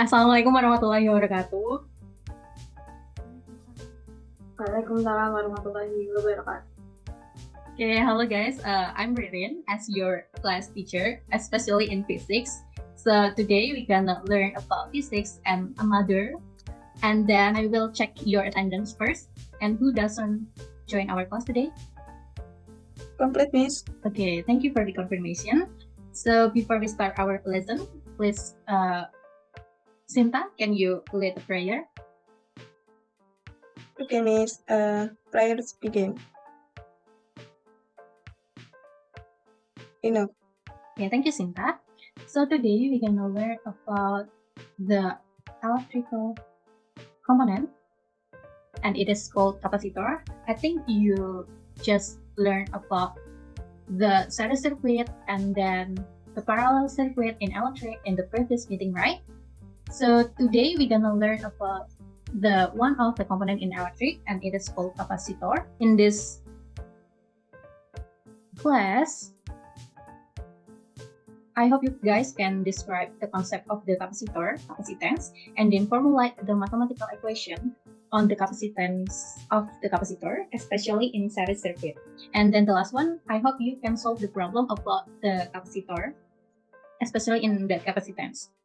Assalamualaikum warahmatullahi wabarakatuh. Waalaikumsalam warahmatullahi wabarakatuh. Okay, hello guys. I'm Ririn as your class teacher, especially in physics. So today we're gonna learn about physics and another, and then I will check your attendance first. And who doesn't join our class today? Complete, Miss. Okay, thank you for the confirmation. So before we start our lesson, please, Sinta, can you lead the prayer? Okay, Miss. Prayers begin. Enough. Yeah, thank you, Sinta. So today we're gonna learn about the electrical component, and it is called kapasitor. I think you just learned about the series circuit and then the parallel circuit in electric in the previous meeting, right? So today we're gonna learn about the one of the component in electric, and it is called kapasitor. In this class, I hope you guys can describe the concept of the kapasitor, capacitance, and then formulate the mathematical equation on the capacitance of the capacitor, especially in series circuit. And then the last one, I hope you can solve the problem about the capacitor, especially in the capacitance.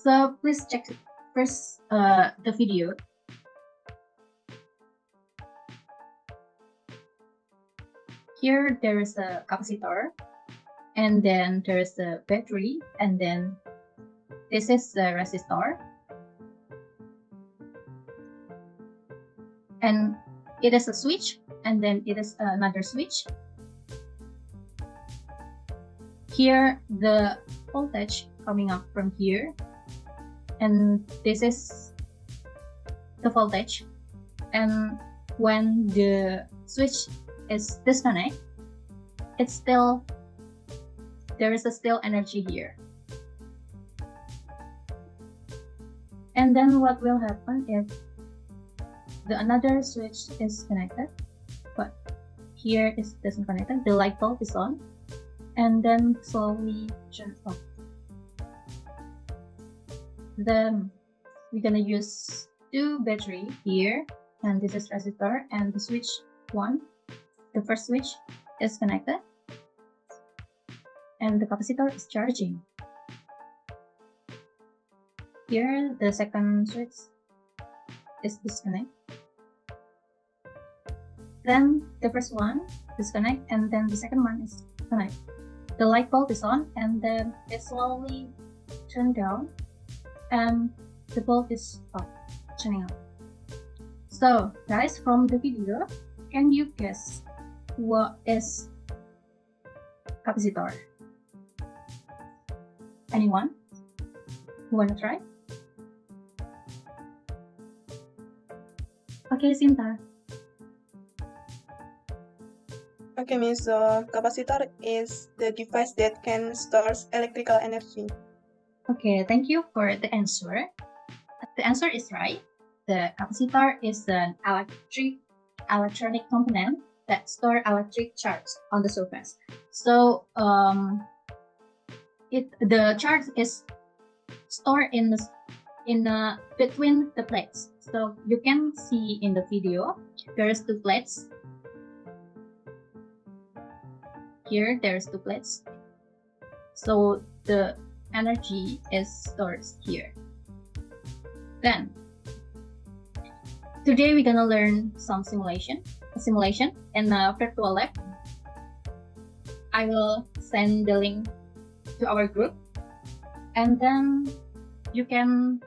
So please check first the video. Here there is a capacitor, and then there is a battery, and then this is the resistor, and it is a switch, and then it is another switch. Here the voltage coming up from here, and this is the voltage, and when the switch is disconnect, it's still, there is a still energy here. And then what will happen if the another switch is connected, but here is doesn't connected, the light bulb is on, and then slowly turn off. Then we're gonna use two battery here, and this is resistor, and the switch one, the first switch is connected, and the capacitor is charging. Here the second switch is disconnect. Then the first one disconnect, and then the second one is connect. The light bulb is on, and then it slowly turn down, and the bulb is off, turning off. So guys, from the video, can you guess what is capacitor? Anyone who wanna try? Okay, Sinta. Okay, Miss. So capacitor is the device that can store electrical energy. Okay, thank you for the answer. The answer is right. The capacitor is an electronic component that store electric charge on the surface. So the charge is stored in between the plates. So you can see in the video, there's two plates. Here there's two plates. So the energy is stored here. Then today we're gonna learn some simulation in a virtual lab. I will send the link to our group, and then you can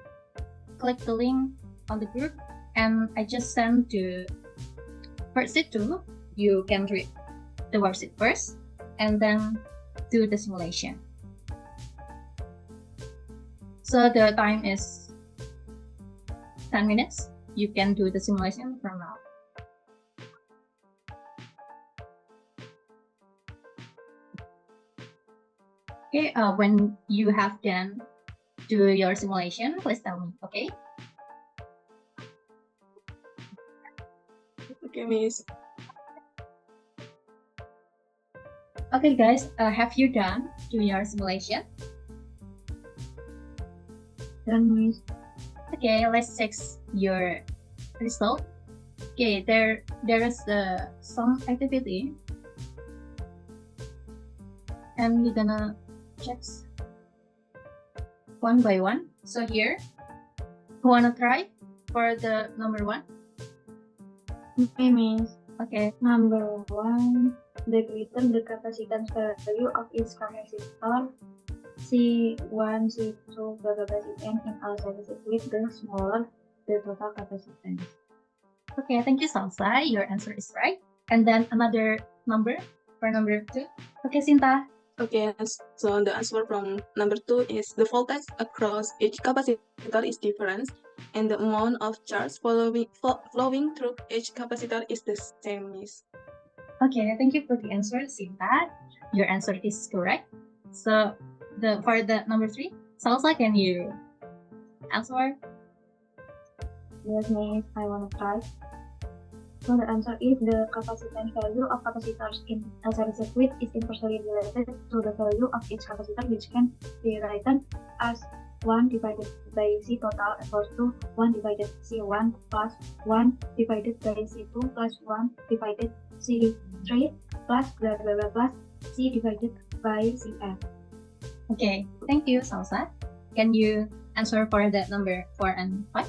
click the link on the group, and I just sent to worksheet 2. You can read the worksheet first and then do the simulation. So the time is 10 minutes. You can do the simulation from now. Okay, when you have done do your simulation, please tell me, okay? Okay, Miss. Okay, guys, have you done your simulation? Done, Miss. Okay, let's check your result. Okay, there is some activity, and we're gonna check one by one. So here, who wanna try for the number 1? Okay, Miss. Okay, Number 1, the greater the capacitance value of each capacitor C1, C2, N in all series with the smaller the total capacitance. okay, thank you, Salsa. Your answer is right. And then another number for number 2. Okay, Sinta. Okay, so the answer from number 2 is the voltage across each capacitor is different, and the amount of charge flowing through each capacitor is the same, Miss. Okay, thank you for the answer, Sinta. Your answer is correct. So for the number 3, Salsa, can you answer? Yes, Miss, I want to try. So the answer is the capacitance value of capacitors in a series circuit is inversely related to the value of each capacitor, which can be written as 1 divided by C total equals to 1 divided C1 plus 1 divided by C2 plus 1 divided C3 plus blah blah blah plus C divided by Cn. Okay, thank you, Salsa. Can you answer for the number 4 and 5?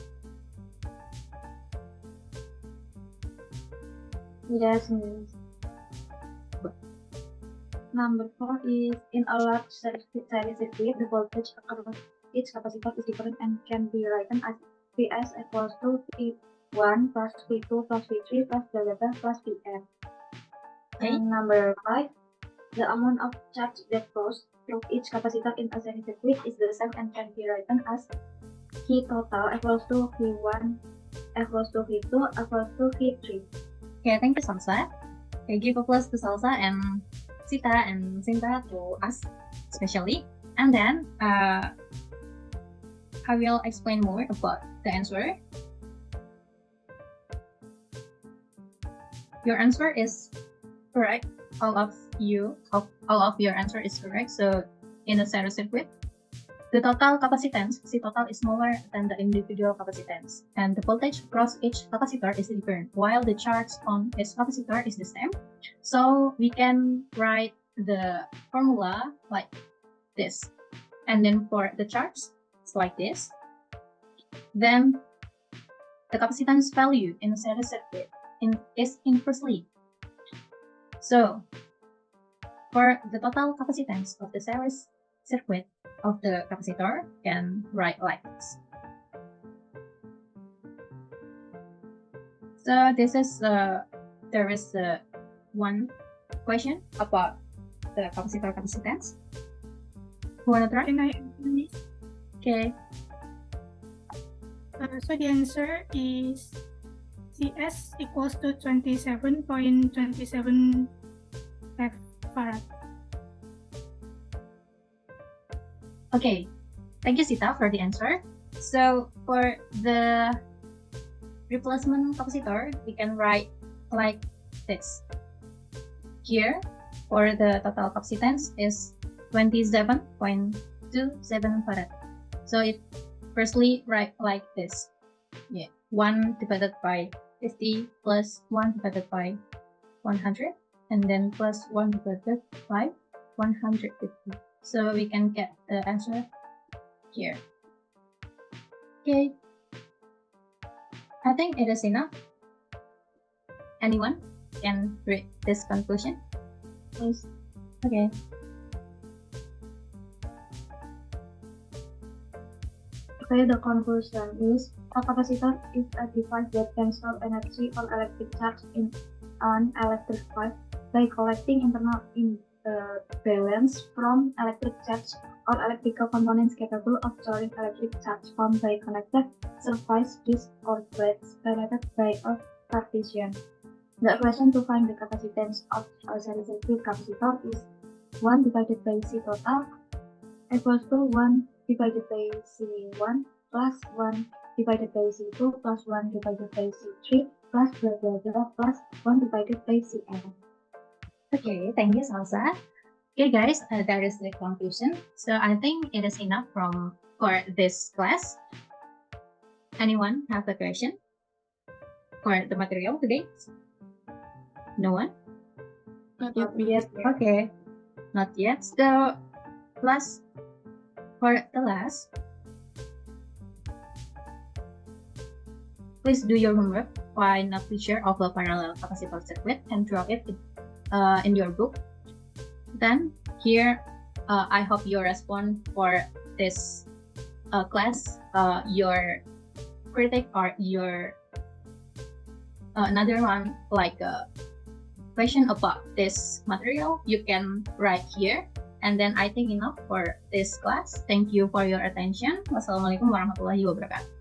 Yes, Miss. Number 4 is in a large series circuit, the voltage across each capacitor is different and can be written as Vs equals to V1 plus V2 plus V3 plus blah blah blah plus Vn. Okay. And number 5, the amount of charge that flows through each capacitor in a series circuit is the same and can be written as Q total equals to V1 equals to V2 equals to V3. Okay, thank you, Salsa. Okay, give applause to Salsa and Sita and Sinta to us, especially. And then I will explain more about the answer. Your answer is correct. All of your answer is correct. So in a series circuit, the total capacitance, C total, is smaller than the individual capacitance, and the voltage across each capacitor is different, while the charge on each capacitor is the same. So we can write the formula like this. And then for the charge, it's like this. Then the capacitance value in a series circuit is inversely. So for the total capacitance of the series circuit of the capacitor, can write like this. So this is there is one question about the capacitor capacitance. Who wanna try? Can I answer this? Okay. So the answer is CS equals to 27.27 F-farad. Okay, thank you, Sita, for the answer. So for the replacement capacitor, we can write like this. Here, for the total capacitance is 27.27 farad. So it firstly write like this. Yeah, 1 divided by 50 plus 1 divided by 100, and then plus 1 divided by 150. So we can get the answer here. Okay. I think it is enough. Anyone can read this conclusion? Yes. Okay. Okay, the conclusion is a capacitor is a device that can store energy or electric charge in an electric field by collecting internal imbalance from electric charge or electrical components capable of storing electric charge formed by connected surface disc or plates separated by a partition. The equation to find the capacitance of a series circuit capacitor is 1 divided by C total equals to 1 divided by C1 plus 1 divided by C2 plus 1 divided by C3 plus blah blah blah plus 1 divided by Cn. Okay, thank you, Salsa. Okay, guys, that is the conclusion. So I think it is enough for this class. Anyone have a question for the material today? No one? Not yet. Yes. Okay, not yet. So last for the last, please do your homework. Find a picture of a parallel capacitor circuit and draw it in your book. Then here, I hope you respond for this class. Your critic or your another one like a question about this material, you can write here. And then I think enough for this class. Thank you for your attention. Wassalamualaikum warahmatullahi wabarakatuh.